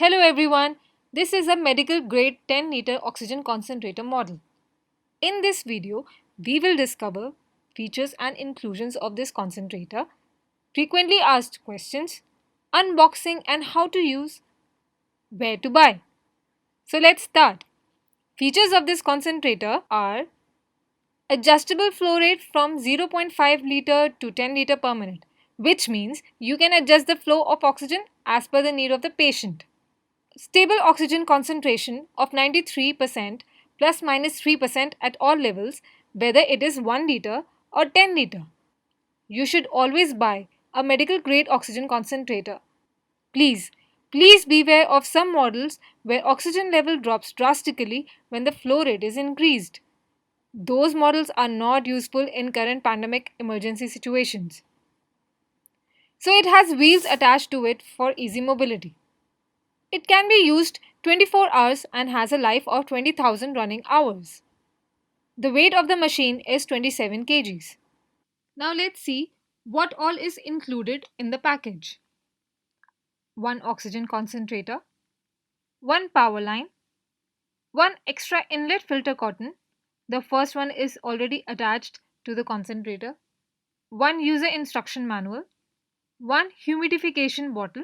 Hello everyone, this is a medical grade 10 liter oxygen concentrator model. In this video, we will discover features and inclusions of this concentrator, frequently asked questions, unboxing and how to use, where to buy. So let's start. Features of this concentrator are adjustable flow rate from 0.5 liter to 10 liter per minute, which means you can adjust the flow of oxygen as per the need of the patient. Stable oxygen concentration of 93% plus minus 3% at all levels, whether it is 1 liter or 10 liter. You should always buy a medical grade oxygen concentrator. Please, please beware of some models where oxygen level drops drastically when the flow rate is increased. Those models are not useful in current pandemic emergency situations. So it has wheels attached to it for easy mobility. It can be used 24 hours and has a life of 20,000 running hours. The weight of the machine is 27 kgs. Now let's see what all is included in the package. One oxygen concentrator, one power line, one extra inlet filter cotton. The first one is already attached to the concentrator. One user instruction manual, one humidification bottle,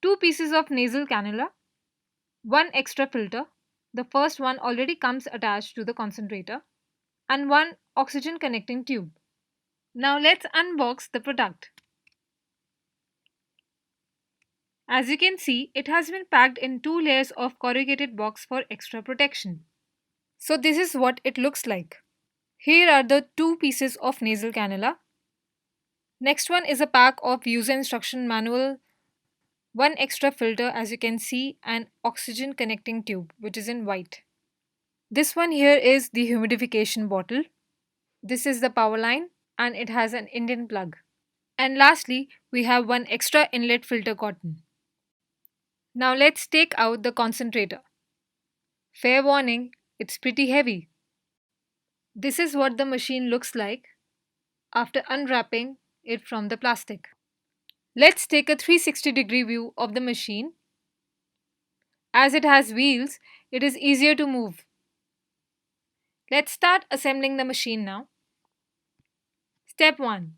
two pieces of nasal cannula, one extra filter. The first one already comes attached to the concentrator, and one oxygen connecting tube. Now let's unbox the product. As you can see, it has been packed in two layers of corrugated box for extra protection. So this is what it looks like. Here are the two pieces of nasal cannula. Next one is a pack of user instruction manual, one extra filter as you can see, and oxygen connecting tube which is in white. This one here is the humidification bottle. This is the power line and it has an Indian plug. And lastly, we have one extra inlet filter cotton. Now let's take out the concentrator. Fair warning, it's pretty heavy. This is what the machine looks like after unwrapping it from the plastic. Let's take a 360-degree view of the machine. As it has wheels, it is easier to move. Let's start assembling the machine now. Step 1.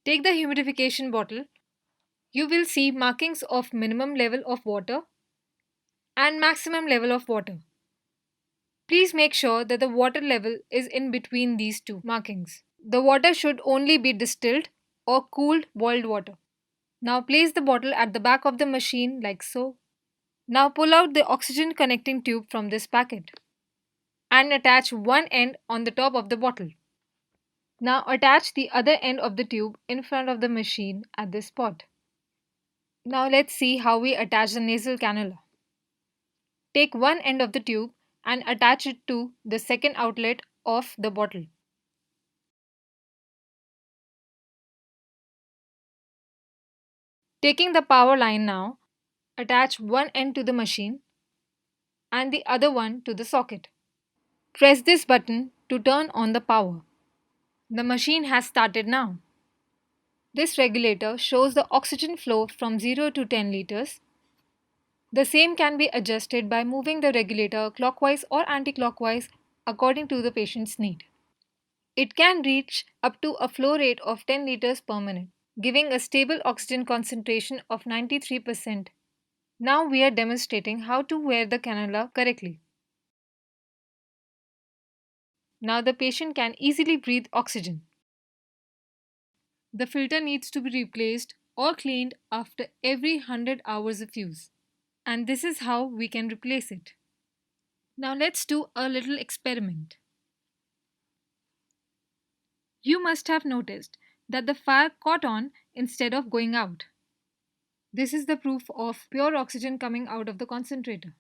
Take the humidification bottle. You will see markings of minimum level of water and maximum level of water. Please make sure that the water level is in between these two markings. The water should only be distilled or cooled boiled water. Now place the bottle at the back of the machine like so. Now pull out the oxygen connecting tube from this packet and attach one end on the top of the bottle. Now attach the other end of the tube in front of the machine at this spot. Now let's see how we attach the nasal cannula. Take one end of the tube and attach it to the second outlet of the bottle. Taking the power line now, attach one end to the machine and the other one to the socket. Press this button to turn on the power. The machine has started now. This regulator shows the oxygen flow from 0 to 10 liters. The same can be adjusted by moving the regulator clockwise or anti-clockwise according to the patient's need. It can reach up to a flow rate of 10 liters per minute, giving a stable oxygen concentration of 93%. Now we are demonstrating how to wear the cannula correctly. Now the patient can easily breathe oxygen. The filter needs to be replaced or cleaned after every 100 hours of use. And this is how we can replace it. Now let's do a little experiment. You must have noticed that the fire caught on instead of going out. This is the proof of pure oxygen coming out of the concentrator.